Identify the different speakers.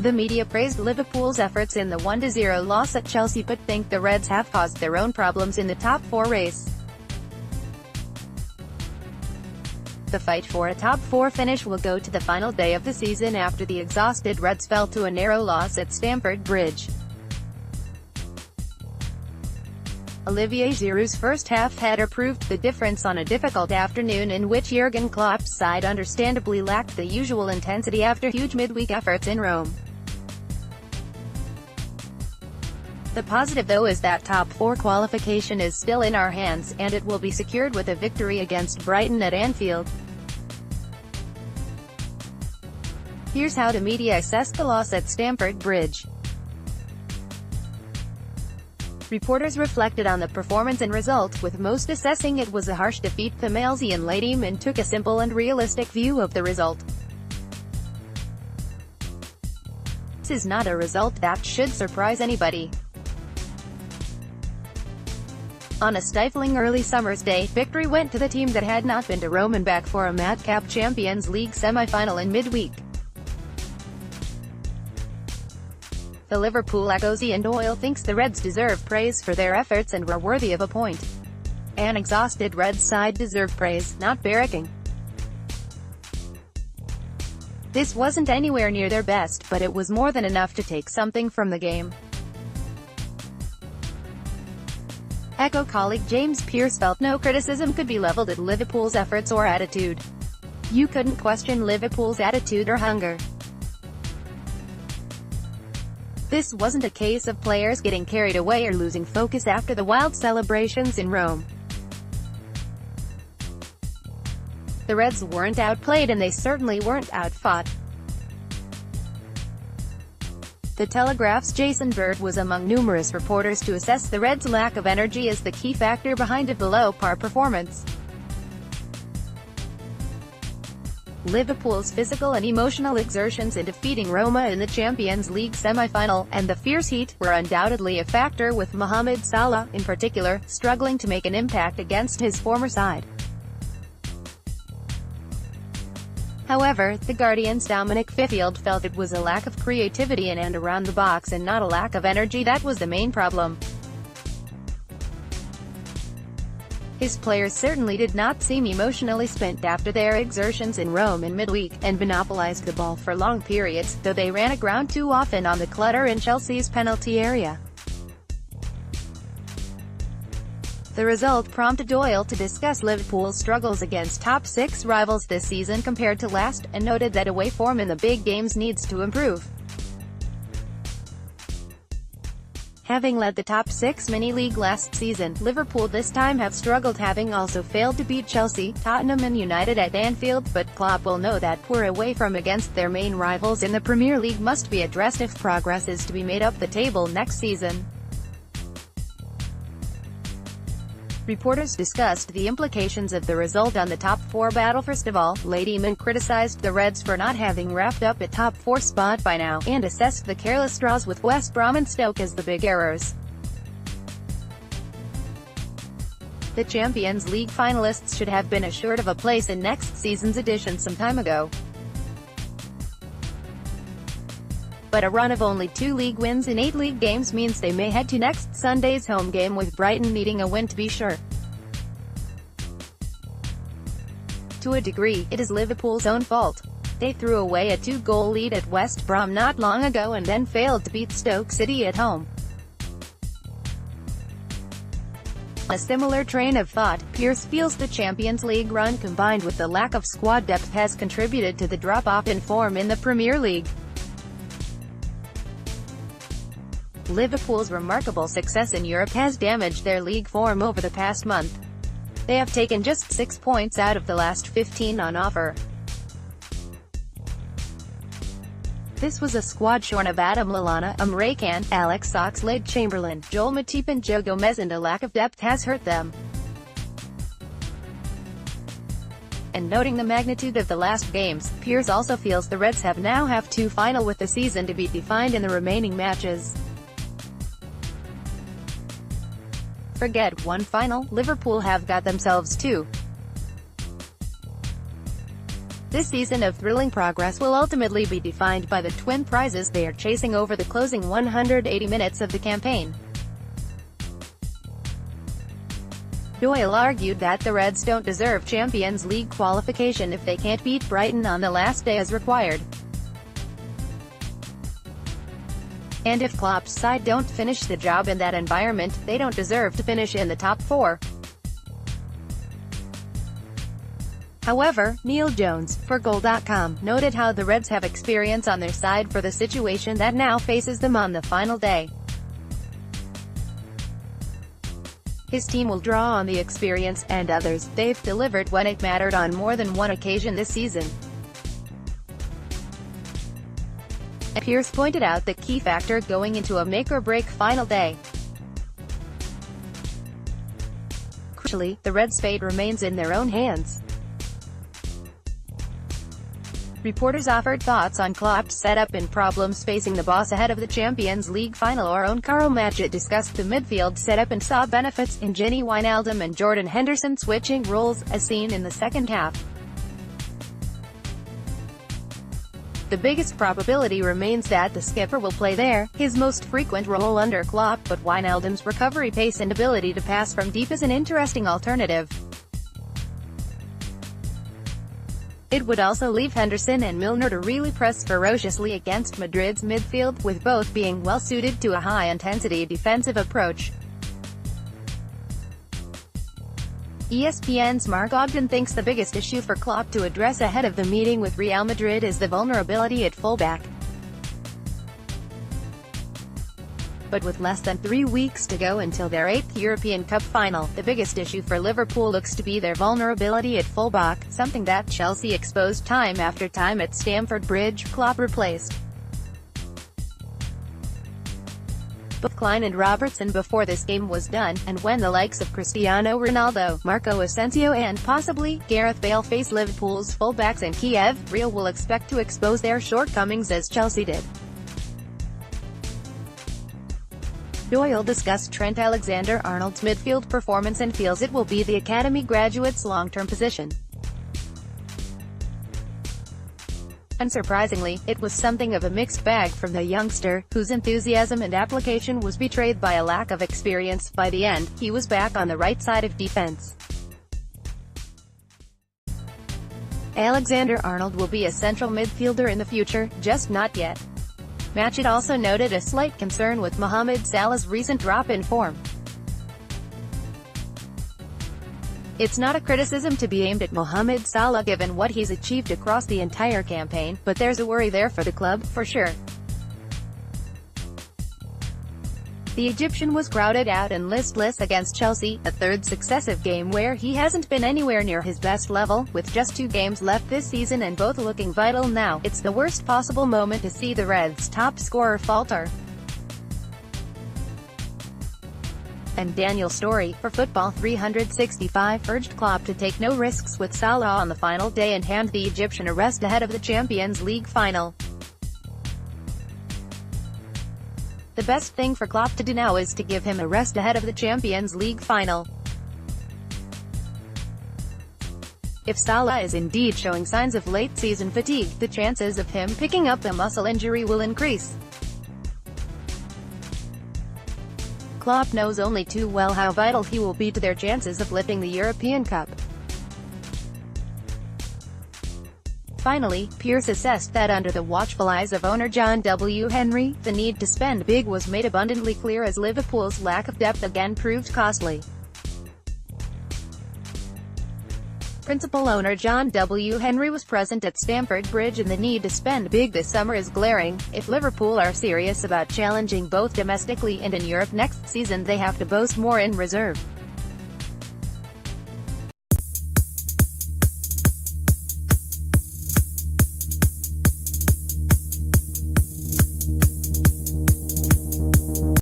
Speaker 1: The media praised Liverpool's efforts in the 1-0 loss at Chelsea but think the Reds have caused their own problems in the top four race. The fight for a top four finish will go to the final day of the season after the exhausted Reds fell to a narrow loss at Stamford Bridge. Olivier Giroud's first-half header proved the difference on a difficult afternoon in which Jurgen Klopp's side understandably lacked the usual intensity after huge midweek efforts in Rome. The positive though is that top four qualification is still in our hands, and it will be secured with a victory against Brighton at Anfield. Here's how the media assessed the loss at Stamford Bridge. Reporters reflected on the performance and result, with most assessing it was a harsh defeat. The Malesian layman took a simple and realistic view of the result. This is not a result that should surprise anybody. On a stifling early summer's day, victory went to the team that had not been to Rome and back for a madcap Champions League semi-final in midweek. The Liverpool Echoes and Doyle thinks the Reds deserve praise for their efforts and were worthy of a point. An exhausted Reds side deserved praise, not barracking. This wasn't anywhere near their best, but it was more than enough to take something from the game. Echo colleague James Pearce felt no criticism could be leveled at Liverpool's efforts or attitude. You couldn't question Liverpool's attitude or hunger. This wasn't a case of players getting carried away or losing focus after the wild celebrations in Rome. The Reds weren't outplayed and they certainly weren't outfought. The Telegraph's Jason Bird was among numerous reporters to assess the Reds' lack of energy as the key factor behind a below-par performance. Liverpool's physical and emotional exertions in defeating Roma in the Champions League semi-final, and the fierce heat, were undoubtedly a factor, with Mohamed Salah, in particular, struggling to make an impact against his former side. However, The Guardian's Dominic Fiffield felt it was a lack of creativity in and around the box and not a lack of energy that was the main problem. His players certainly did not seem emotionally spent after their exertions in Rome in midweek, and monopolized the ball for long periods, though they ran aground too often on the clutter in Chelsea's penalty area. The result prompted Doyle to discuss Liverpool's struggles against top-six rivals this season compared to last, and noted that away form in the big games needs to improve. Having led the top-six mini-league last season, Liverpool this time have struggled, having also failed to beat Chelsea, Tottenham and United at Anfield, but Klopp will know that poor away form against their main rivals in the Premier League must be addressed if progress is to be made up the table next season. Reporters discussed the implications of the result on the top four battle. First of all, Layman criticized the Reds for not having wrapped up at top four spot by now, and assessed the careless draws with West Brom and Stoke as the big errors. The Champions League finalists should have been assured of a place in next season's edition some time ago. But a run of only 2 league wins in 8 league games means they may head to next Sunday's home game with Brighton needing a win to be sure. To a degree, it is Liverpool's own fault. They threw away a 2-goal lead at West Brom not long ago and then failed to beat Stoke City at home. A similar train of thought, Pearce feels the Champions League run combined with the lack of squad depth has contributed to the drop-off in form in the Premier League. Liverpool's remarkable success in Europe has damaged their league form over the past month. They have taken just 6 points out of the last 15 on offer. This was a squad shorn of Adam Lallana, Emre Can, Alex Oxlade-Chamberlain, Joel Matip and Joe Gomez, and a lack of depth has hurt them. And noting the magnitude of the last games, Pearce also feels the Reds now have 2 final with the season to be defined in the remaining matches. Forget 1 final, Liverpool have got themselves 2. This season of thrilling progress will ultimately be defined by the twin prizes they are chasing over the closing 180 minutes of the campaign. Doyle argued that the Reds don't deserve Champions League qualification if they can't beat Brighton on the last day as required. And if Klopp's side don't finish the job in that environment, they don't deserve to finish in the top four. However, Neil Jones, for Goal.com, noted how the Reds have experience on their side for the situation that now faces them on the final day. His team will draw on the experience and others they've delivered when it mattered on more than one occasion this season. Pearce pointed out the key factor going into a make-or-break final day. Crucially, the Reds' fate remains in their own hands. Reporters offered thoughts on Klopp's setup and problems facing the boss ahead of the Champions League final. Our own Carl Matchett discussed the midfield setup and saw benefits in Gini Wijnaldum and Jordan Henderson switching roles, as seen in the second half. The biggest probability remains that the skipper will play there, his most frequent role under Klopp, but Wijnaldum's recovery pace and ability to pass from deep is an interesting alternative. It would also leave Henderson and Milner to really press ferociously against Madrid's midfield, with both being well suited to a high-intensity defensive approach. ESPN's Mark Ogden thinks the biggest issue for Klopp to address ahead of the meeting with Real Madrid is the vulnerability at fullback. But with less than 3 weeks to go until their 8th European Cup final, the biggest issue for Liverpool looks to be their vulnerability at fullback, something that Chelsea exposed time after time at Stamford Bridge. Klopp replaced both Klein and Robertson before this game was done, and when the likes of Cristiano Ronaldo, Marco Asensio and possibly Gareth Bale face Liverpool's fullbacks in Kiev, Real will expect to expose their shortcomings as Chelsea did. Doyle discussed Trent Alexander-Arnold's midfield performance and feels it will be the academy graduate's long-term position. Unsurprisingly, it was something of a mixed bag from the youngster, whose enthusiasm and application was betrayed by a lack of experience. By the end, he was back on the right side of defense. Alexander-Arnold will be a central midfielder in the future, just not yet. Matchett also noted a slight concern with Mohamed Salah's recent drop in form. It's not a criticism to be aimed at Mohamed Salah given what he's achieved across the entire campaign, but there's a worry there for the club, for sure. The Egyptian was crowded out and listless against Chelsea, a third successive game where he hasn't been anywhere near his best level. With just 2 games left this season and both looking vital now, it's the worst possible moment to see the Reds' top scorer falter. And Daniel Story, for Football 365, urged Klopp to take no risks with Salah on the final day and hand the Egyptian a rest ahead of the Champions League final. The best thing for Klopp to do now is to give him a rest ahead of the Champions League final. If Salah is indeed showing signs of late-season fatigue, the chances of him picking up a muscle injury will increase. Klopp knows only too well how vital he will be to their chances of lifting the European Cup. Finally, Pearce assessed that under the watchful eyes of owner John W. Henry, the need to spend big was made abundantly clear as Liverpool's lack of depth again proved costly. Principal owner John W. Henry was present at Stamford Bridge, and the need to spend big this summer is glaring. If Liverpool are serious about challenging both domestically and in Europe next season, they have to boast more in reserve.